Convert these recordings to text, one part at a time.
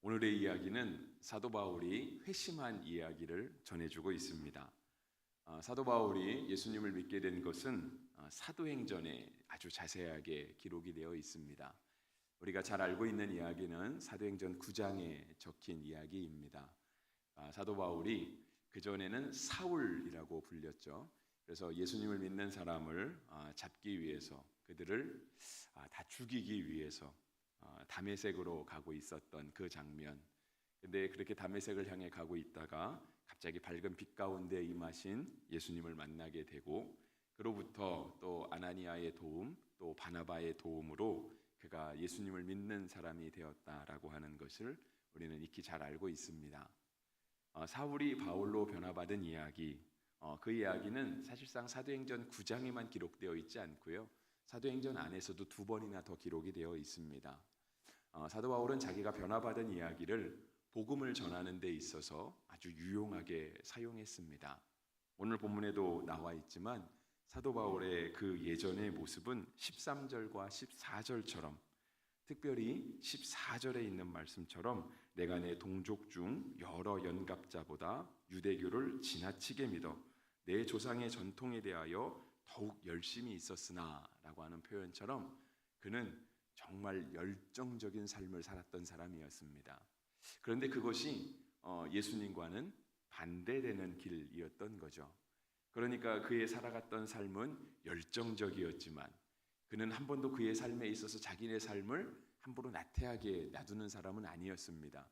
오늘의 이야기는 사도 바울이 회심한 이야기를 전해주고 있습니다. 사도 바울이 예수님을 믿게 된 것은 사도행전에 아주 자세하게 기록이 되어 있습니다. 우리가 잘 알고 있는 이야기는 사도행전 9장에 적힌 이야기입니다. 사도 바울이 그전에는 사울이라고 불렸죠. 그래서 예수님을 믿는 사람을 잡기 위해서, 그들을 다 죽이기 위해서 다메섹으로 가고 있었던 그 장면. 근데 그렇게 다메섹을 향해 가고 있다가 갑자기 밝은 빛 가운데 임하신 예수님을 만나게 되고, 그로부터 또 아나니아의 도움, 또 바나바의 도움으로 그가 예수님을 믿는 사람이 되었다라고 하는 것을 우리는 익히 잘 알고 있습니다. 사울이 바울로 변화받은 이야기, 그 이야기는 사실상 사도행전 9장에만 기록되어 있지 않고요, 사도행전 안에서도 2번이나 더 기록이 되어 있습니다. 사도 바울은 자기가 변화받은 이야기를 복음을 전하는 데 있어서 아주 유용하게 사용했습니다. 오늘 본문에도 나와 있지만 사도 바울의 그 예전의 모습은 13절과 14절처럼, 특별히 14절에 있는 말씀처럼 내가 내 동족 중 여러 연갑자보다 유대교를 지나치게 믿어 내 조상의 전통에 대하여 더욱 열심히 있었으나 라고 하는 표현처럼 그는 정말 열정적인 삶을 살았던 사람이었습니다. 그런데 그것이 예수님과는 반대되는 길이었던 거죠. 그러니까 그의 살아갔던 삶은 열정적이었지만 그는 한 번도 그의 삶에 있어서 자기의 삶을 함부로 나태하게 놔두는 사람은 아니었습니다.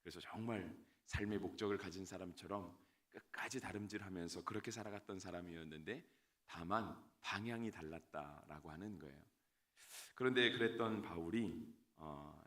그래서 정말 삶의 목적을 가진 사람처럼 끝까지 다름질하면서 그렇게 살아갔던 사람이었는데, 다만 방향이 달랐다라고 하는 거예요. 그런데 그랬던 바울이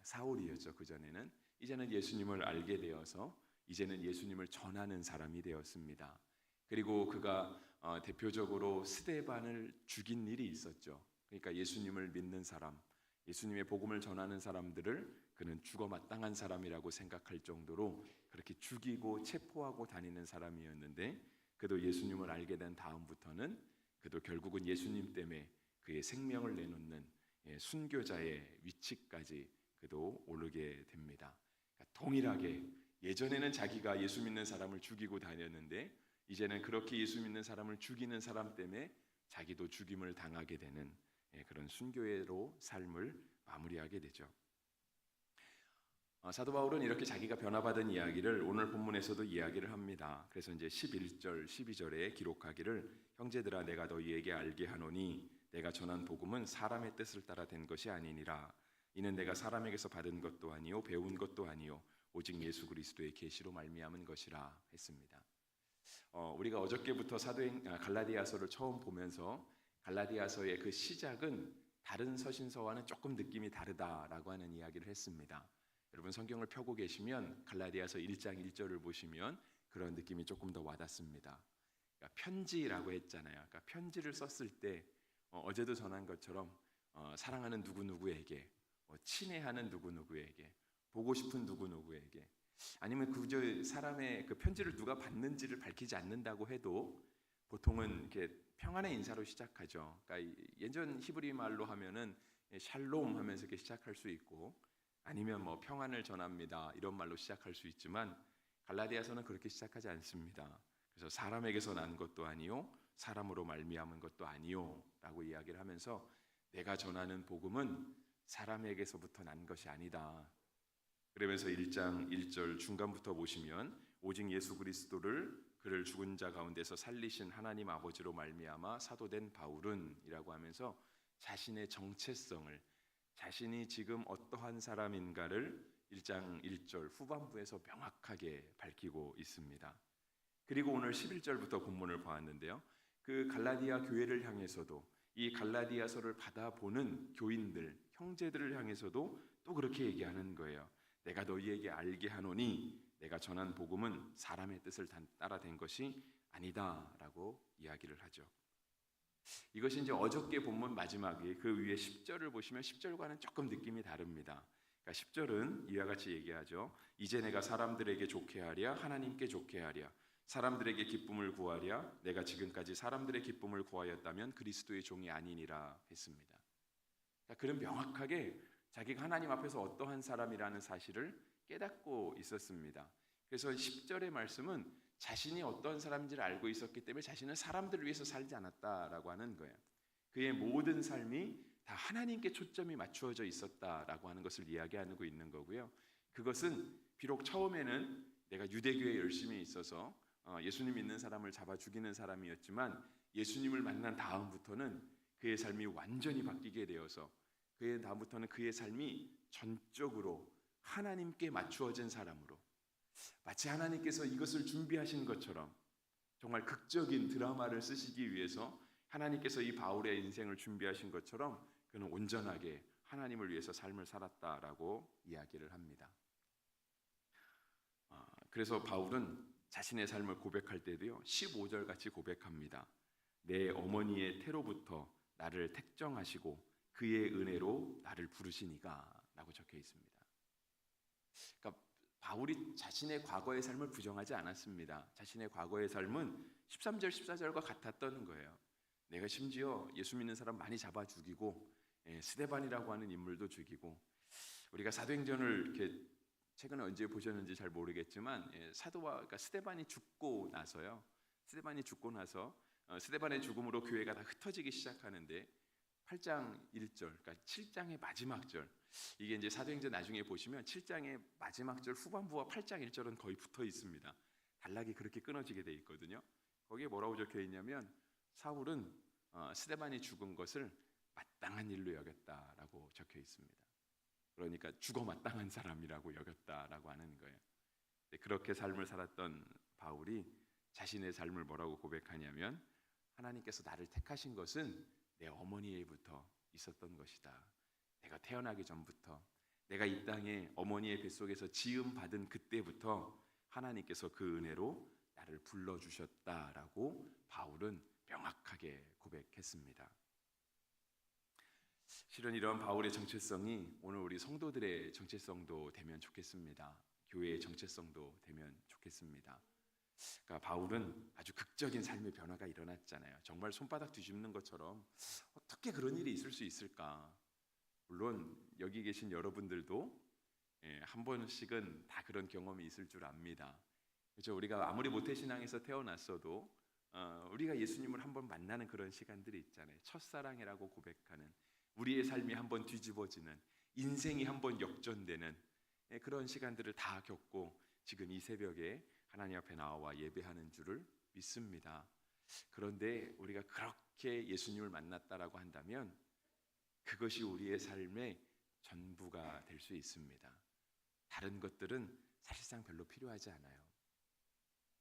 사울이었죠. 그전에는. 이제는 예수님을 알게 되어서 이제는 예수님을 전하는 사람이 되었습니다. 그리고 그가 대표적으로 스데반을 죽인 일이 있었죠. 그러니까 예수님을 믿는 사람, 예수님의 복음을 전하는 사람들을 그는 죽어 마땅한 사람이라고 생각할 정도로 그렇게 죽이고 체포하고 다니는 사람이었는데, 그도 예수님을 알게 된 다음부터는 그도 결국은 예수님 때문에 그의 생명을 내놓는 순교자의 위치까지 그도 오르게 됩니다. 그러니까 동일하게 예전에는 자기가 예수 믿는 사람을 죽이고 다녔는데, 이제는 그렇게 예수 믿는 사람을 죽이는 사람 때문에 자기도 죽임을 당하게 되는 그런 순교회로 삶을 마무리하게 되죠. 사도 바울은 이렇게 자기가 변화받은 이야기를 오늘 본문에서도 이야기를 합니다. 그래서 이제 11절, 12절에 기록하기를 형제들아 내가 너희에게 알게 하노니 내가 전한 복음은 사람의 뜻을 따라 된 것이 아니니라. 이는 내가 사람에게서 받은 것도 아니요 배운 것도 아니요 오직 예수 그리스도의 계시로 말미암은 것이라 했습니다. 우리가 어저께부터 갈라디아서를 처음 보면서 갈라디아서의 그 시작은 다른 서신서와는 조금 느낌이 다르다라고 하는 이야기를 했습니다. 여러분 성경을 펴고 계시면 갈라디아서 1장 1절을 보시면 그런 느낌이 조금 더 와닿습니다. 그러니까 편지라고 했잖아요. 그러니까 편지를 썼을 때 어제도 전한 것처럼 사랑하는 누구누구에게, 친애하는 누구누구에게, 보고 싶은 누구누구에게, 아니면 그저 사람의 그 편지를 누가 받는지를 밝히지 않는다고 해도 보통은 이렇게 평안의 인사로 시작하죠. 그러니까 예전 히브리 말로 하면은 샬롬 하면서 이렇게 시작할 수 있고, 아니면 뭐 평안을 전합니다 이런 말로 시작할 수 있지만 갈라디아서는 그렇게 시작하지 않습니다. 그래서 사람에게서 난 것도 아니요 사람으로 말미암은 것도 아니요 라고 이야기를 하면서 내가 전하는 복음은 사람에게서부터 난 것이 아니다. 그러면서 1장 1절 중간부터 보시면 오직 예수 그리스도를 그를 죽은 자 가운데서 살리신 하나님 아버지로 말미암아 사도된 바울은 이라고 하면서 자신의 정체성을, 자신이 지금 어떠한 사람인가를 1장 1절 후반부에서 명확하게 밝히고 있습니다. 그리고 오늘 11절부터 본문을 보았는데요, 그 갈라디아 교회를 향해서도, 이 갈라디아서를 받아보는 교인들, 형제들을 향해서도 또 그렇게 얘기하는 거예요. 내가 너희에게 알게 하노니 내가 전한 복음은 사람의 뜻을 따라 된 것이 아니다 라고 이야기를 하죠. 이것이 이제 어저께 본문 마지막에 그 위에 10절을 보시면 10절과는 조금 느낌이 다릅니다. 그러니까 10절은 이와 같이 얘기하죠. 이제 내가 사람들에게 좋게 하랴 하나님께 좋게 하랴 사람들에게 기쁨을 구하랴 내가 지금까지 사람들의 기쁨을 구하였다면 그리스도의 종이 아니니라 했습니다. 그러니까 그는 명확하게 자기가 하나님 앞에서 어떠한 사람이라는 사실을 깨닫고 있었습니다. 그래서 10절의 말씀은 자신이 어떤 사람인지를 알고 있었기 때문에 자신은 사람들을 위해서 살지 않았다라고 하는 거예요. 그의 모든 삶이 다 하나님께 초점이 맞추어져 있었다라고 하는 것을 이야기하고 있는 거고요. 그것은 비록 처음에는 내가 유대교에 열심히 있어서 예수님 믿는 사람을 잡아 죽이는 사람이었지만 예수님을 만난 다음부터는 그의 삶이 완전히 바뀌게 되어서 그의 다음부터는 그의 삶이 전적으로 하나님께 맞추어진 사람으로, 마치 하나님께서 이것을 준비하신 것처럼 정말 극적인 드라마를 쓰시기 위해서 하나님께서 이 바울의 인생을 준비하신 것처럼 그는 온전하게 하나님을 위해서 삶을 살았다라고 이야기를 합니다. 그래서 바울은 자신의 삶을 고백할 때도요 15절 같이 고백합니다. 내 어머니의 태로부터 나를 택정하시고 그의 은혜로 나를 부르시니가 라고 적혀 있습니다. 그러니까 바울이 자신의 과거의 삶을 부정하지 않았습니다. 자신의 과거의 삶은 13절 14절과 같았던 거예요. 내가 심지어 예수 믿는 사람 많이 잡아 죽이고 스데반이라고 하는 인물도 죽이고, 우리가 사도행전을 이렇게 최근에 언제 보셨는지 잘 모르겠지만 그러니까 스데반이 죽고 나서 스데반의 죽음으로 교회가 다 흩어지기 시작하는데 8장 1절, 그러니까 7장의 마지막 절, 이게 이제 사도행전 나중에 보시면 7장의 마지막 절 후반부와 8장 1절은 거의 붙어 있습니다. 단락이 그렇게 끊어지게 돼 있거든요. 거기에 뭐라고 적혀 있냐면 사울은 스데반이 죽은 것을 마땅한 일로 여겼다라고 적혀 있습니다. 그러니까 죽어 마땅한 사람이라고 여겼다라고 하는 거예요. 그렇게 삶을 살았던 바울이 자신의 삶을 뭐라고 고백하냐면 하나님께서 나를 택하신 것은 내 어머니에부터 있었던 것이다. 내가 태어나기 전부터, 내가 이 땅에 어머니의 뱃속에서 지음 받은 그때부터 하나님께서 그 은혜로 나를 불러주셨다라고 바울은 명확하게 고백했습니다. 실은 이런 바울의 정체성이 오늘 우리 성도들의 정체성도 되면 좋겠습니다. 교회의 정체성도 되면 좋겠습니다. 그러니까 바울은 아주 극적인 삶의 변화가 일어났잖아요. 정말 손바닥 뒤집는 것처럼 어떻게 그런 일이 있을 수 있을까? 물론 여기 계신 여러분들도 한 번씩은 다 그런 경험이 있을 줄 압니다. 그렇죠? 우리가 아무리 모태신앙에서 태어났어도 우리가 예수님을 한번 만나는 그런 시간들이 있잖아요. 첫사랑이라고 고백하는, 우리의 삶이 한번 뒤집어지는, 인생이 한번 역전되는 그런 시간들을 다 겪고 지금 이 새벽에 하나님 앞에 나와 예배하는 줄을 믿습니다. 그런데 우리가 그렇게 예수님을 만났다라고 한다면 그것이 우리의 삶의 전부가 될 수 있습니다. 다른 것들은 사실상 별로 필요하지 않아요.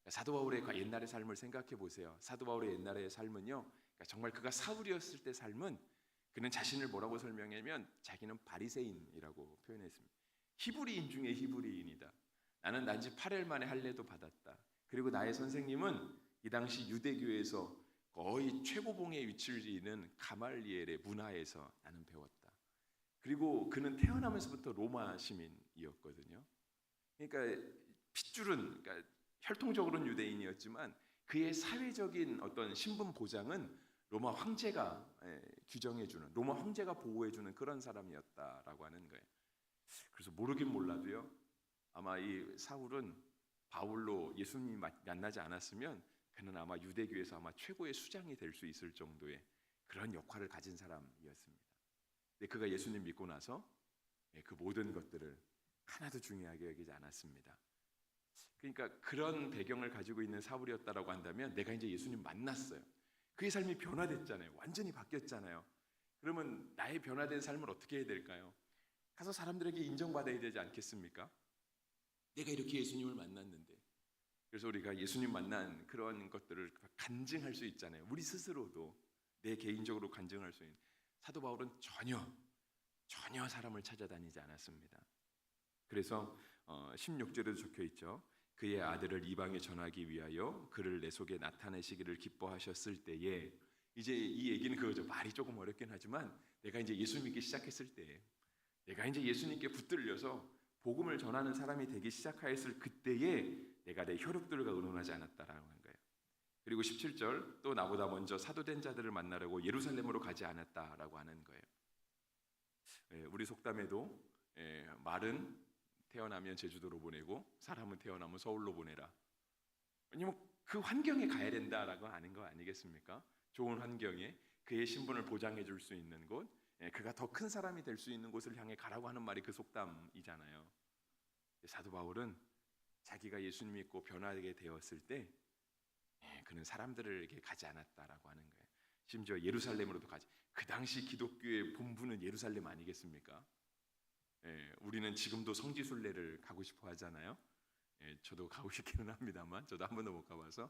사도 바울의 옛날의 삶을 생각해 보세요. 사도 바울의 옛날의 삶은요, 그러니까 정말 그가 사울이었을 때 삶은 그는 자신을 뭐라고 설명하냐면 자기는 바리새인이라고 표현했습니다. 히브리인 중에 히브리인이다. 나는 난지 8일 만에 할례도 받았다. 그리고 나의 선생님은 이 당시 유대교에서 거의 최고봉의 위치를 지니는 가말리엘의 문화에서 나는 배웠다. 그리고 그는 태어나면서부터 로마 시민이었거든요. 그러니까 핏줄은, 그러니까 혈통적으로는 유대인이었지만 그의 사회적인 어떤 신분 보장은 로마 황제가 규정해주는, 로마 황제가 보호해주는 그런 사람이었다라고 하는 거예요. 그래서 모르긴 몰라도요, 아마 이 사울은 바울로 예수님이 만나지 않았으면 그는 아마 유대교에서 아마 최고의 수장이 될 수 있을 정도의 그런 역할을 가진 사람이었습니다. 근데 그가 예수님 믿고 나서 그 모든 것들을 하나도 중요하게 여기지 않았습니다. 그러니까 그런 배경을 가지고 있는 사울이었다라고 한다면 내가 이제 예수님 만났어요. 그의 삶이 변화됐잖아요. 완전히 바뀌었잖아요. 그러면 나의 변화된 삶을 어떻게 해야 될까요? 가서 사람들에게 인정받아야 되지 않겠습니까? 내가 이렇게 예수님을 만났는데. 그래서 우리가 예수님 만난 그런 것들을 간증할 수 있잖아요. 우리 스스로도 내 개인적으로 간증할 수 있는. 사도 바울은 전혀 사람을 찾아다니지 않았습니다. 그래서 16절에도 적혀 있죠. 그의 아들을 이방에 전하기 위하여 그를 내 속에 나타내시기를 기뻐하셨을 때에, 이제 이 얘기는 그거죠. 말이 조금 어렵긴 하지만 내가 이제 예수 믿기 시작했을 때, 내가 이제 예수님께 붙들려서 복음을 전하는 사람이 되기 시작하였을 그때에 내가 내 혈육들과 의논하지 않았다라는 거예요. 그리고 17절, 또 나보다 먼저 사도된 자들을 만나려고 예루살렘으로 가지 않았다라고 하는 거예요. 우리 속담에도 말은 태어나면 제주도로 보내고 사람은 태어나면 서울로 보내라. 왜냐면 그 환경에 가야 된다라고 아는 거 아니겠습니까? 좋은 환경에 그의 신분을 보장해 줄 수 있는 곳, 그가 더 큰 사람이 될 수 있는 곳을 향해 가라고 하는 말이 그 속담이잖아요. 사도 바울은 자기가 예수님 믿고 변화하게 되었을 때 그는 사람들에게 가지 않았다라고 하는 거예요. 심지어 예루살렘으로도 가지. 그 당시 기독교의 본부는 예루살렘 아니겠습니까? 우리는 지금도 성지순례를 가고 싶어 하잖아요. 저도 가고 싶기는 합니다만 저도 한 번도 못 가봐서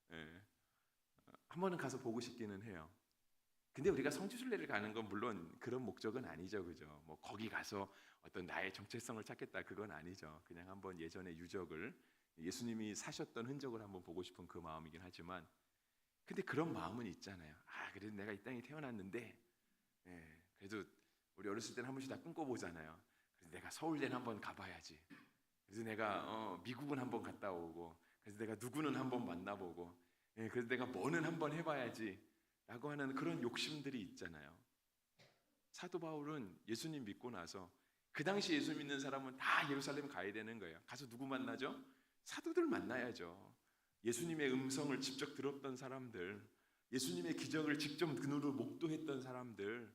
한 번은 가서 보고 싶기는 해요. 근데 우리가 성지순례를 가는 건 물론 그런 목적은 아니죠, 그죠? 뭐 거기 가서 어떤 나의 정체성을 찾겠다 그건 아니죠. 그냥 한번 예전의 유적을 예수님이 사셨던 흔적을 한번 보고 싶은 그 마음이긴 하지만, 근데 그런 마음은 있잖아요. 그래도 내가 이 땅에 태어났는데, 그래도 우리 어렸을 때는 한 번씩 다 꿈꿔보잖아요. 그래서 내가 서울대는 한번 가봐야지. 그래서 내가 미국은 한번 갔다 오고, 그래서 내가 누구는 한번 만나보고, 그래서 내가 뭐는 한번 해봐야지 라고 하는 그런 욕심들이 있잖아요. 사도 바울은 예수님 믿고 나서 그 당시 예수 믿는 사람은 다 예루살렘 가야 되는 거예요. 가서 누구 만나죠? 사도들 만나야죠. 예수님의 음성을 직접 들었던 사람들, 예수님의 기적을 직접 눈으로 목도했던 사람들,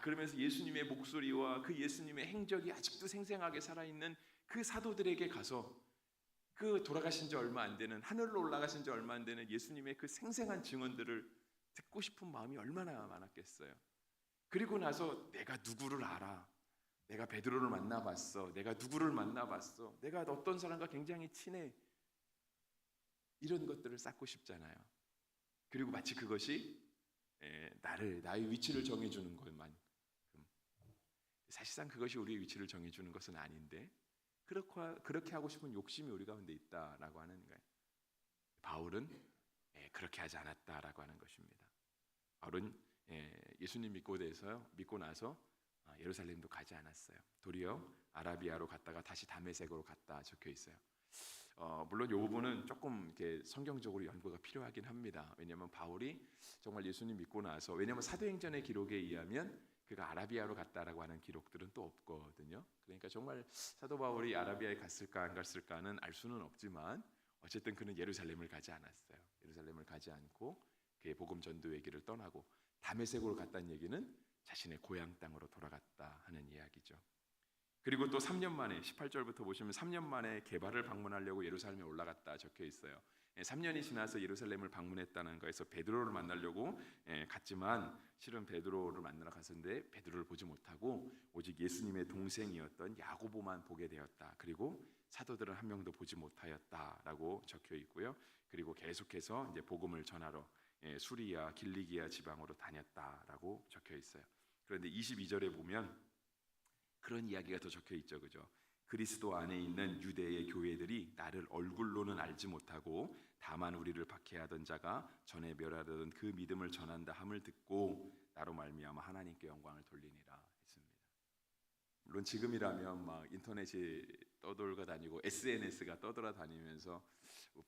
그러면서 예수님의 목소리와 그 예수님의 행적이 아직도 생생하게 살아있는 그 사도들에게 가서 그 돌아가신 지 얼마 안 되는, 하늘로 올라가신 지 얼마 안 되는 예수님의 그 생생한 증언들을 듣고 싶은 마음이 얼마나 많았겠어요. 그리고 나서 내가 누구를 알아, 내가 베드로를 만나봤어, 내가 누구를 만나봤어, 내가 어떤 사람과 굉장히 친해, 이런 것들을 쌓고 싶잖아요. 그리고 마치 그것이 나의 위치를 정해주는 것만큼, 사실상 그것이 우리의 위치를 정해주는 것은 아닌데 그렇게 하고 싶은 욕심이 우리 가운데 있다라고 하는 거예요. 바울은 그렇게 하지 않았다라고 하는 것입니다. 바울은 예수님 믿고 나서 예루살렘도 가지 않았어요. 도리어 아라비아로 갔다가 다시 다메섹으로 갔다 적혀 있어요. 물론 이 부분은 조금 이렇게 성경적으로 연구가 필요하긴 합니다. 왜냐하면 바울이 정말 예수님 믿고 나서, 왜냐하면 사도행전의 기록에 의하면 그가 아라비아로 갔다라고 하는 기록들은 또 없거든요. 그러니까 정말 사도 바울이 아라비아에 갔을까 안 갔을까는 알 수는 없지만 어쨌든 그는 예루살렘을 가지 않았어요. 예루살렘을 가지 않고 그의 복음 전도의 길을 떠나고 다메섹으로 갔다는 얘기는 자신의 고향 땅으로 돌아갔다 하는 이야기죠. 그리고 또 3년 만에 18절부터 보시면 3년 만에 게바를 방문하려고 예루살렘에 올라갔다 적혀 있어요. 3년이 지나서 예루살렘을 방문했다는 거에서 베드로를 만나려고 갔지만 실은 베드로를 만나러 갔었는데 베드로를 보지 못하고 오직 예수님의 동생이었던 야고보만 보게 되었다. 그리고 사도들은 한 명도 보지 못하였다라고 적혀 있고요. 그리고 계속해서 이제 복음을 전하러 수리아, 길리기아 지방으로 다녔다라고 적혀 있어요. 그런데 22절에 보면 그런 이야기가 더 적혀 있죠, 그죠? 그리스도 안에 있는 유대의 교회들이 나를 얼굴로는 알지 못하고 다만 우리를 박해하던 자가 전에 멸하던 그 믿음을 전한다 함을 듣고 나로 말미암아 하나님께 영광을 돌리니라 했습니다. 물론 지금이라면 막 인터넷이 떠돌아다니고 SNS가 떠돌아다니면서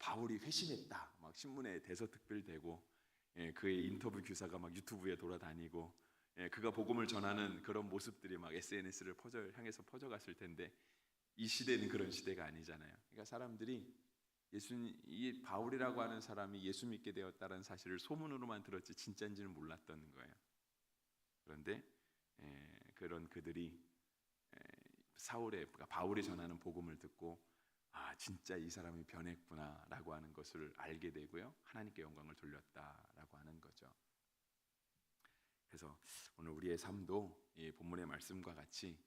바울이 회심했다 막 신문에 대서특필되고 그의 인터뷰 기사가 막 유튜브에 돌아다니고 그가 복음을 전하는 그런 모습들이 막 SNS를 향해서 퍼져갔을 텐데 이 시대는 그런 시대가 아니잖아요. 그러니까 사람들이 이 바울이라고 하는 사람이 예수 믿게 되었다는 사실을 소문으로만 들었지 진짜인지는 몰랐던 거예요. 그런데 그런 그들이 그러니까 바울이 전하는 복음을 듣고 진짜 이 사람이 변했구나라고 하는 것을 알게 되고요. 하나님께 영광을 돌렸다라고 하는 거죠. 그래서 오늘 우리의 삶도 이 본문의 말씀과 같이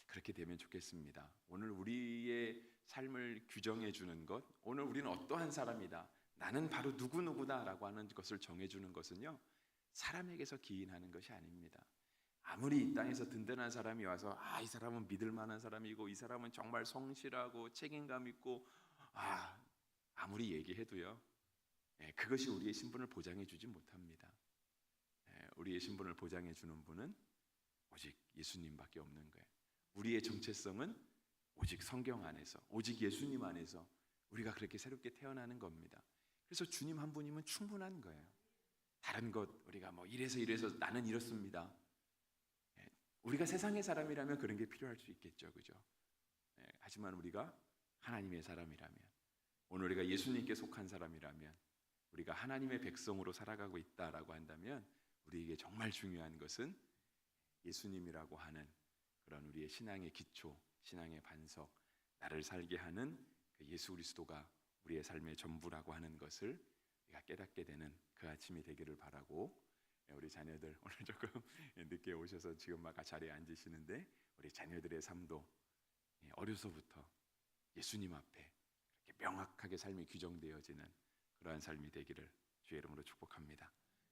그렇게 되면 좋겠습니다. 오늘 우리의 삶을 규정해 주는 것, 오늘 우리는 어떠한 사람이다, 나는 바로 누구누구다라고 하는 것을 정해주는 것은요, 사람에게서 기인하는 것이 아닙니다. 아무리 이 땅에서 든든한 사람이 와서 이 사람은 믿을 만한 사람이고 이 사람은 정말 성실하고 책임감 있고 아무리 얘기해도요, 그것이 우리의 신분을 보장해 주지 못합니다. 우리의 신분을 보장해 주는 분은 오직 예수님밖에 없는 거예요. 우리의 정체성은 오직 성경 안에서, 오직 예수님 안에서 우리가 그렇게 새롭게 태어나는 겁니다. 그래서 주님 한 분이면 충분한 거예요. 다른 것 우리가 뭐 이래서 나는 이렇습니다. 우리가 세상의 사람이라면 그런 게 필요할 수 있겠죠, 그죠? 하지만 우리가 하나님의 사람이라면, 오늘 우리가 예수님께 속한 사람이라면, 우리가 하나님의 백성으로 살아가고 있다라고 한다면 우리에게 정말 중요한 것은 예수님이라고 하는 그런 우리의 신앙의 기초, 신앙의 반석, 나를 살게 하는 그 예수 그리스도가 우리의 삶의 전부라고 하는 것을 우리가 깨닫게 되는 그 아침이 되기를 바라고, 우리 자녀들 오늘 조금 늦게 오셔서 지금 막 자리에 앉으시는데 우리 자녀들의 삶도 어려서부터 예수님 앞에 이렇게 명확하게 삶이 규정되어지는 그러한 삶이 되기를 주의 이름으로 축복합니다.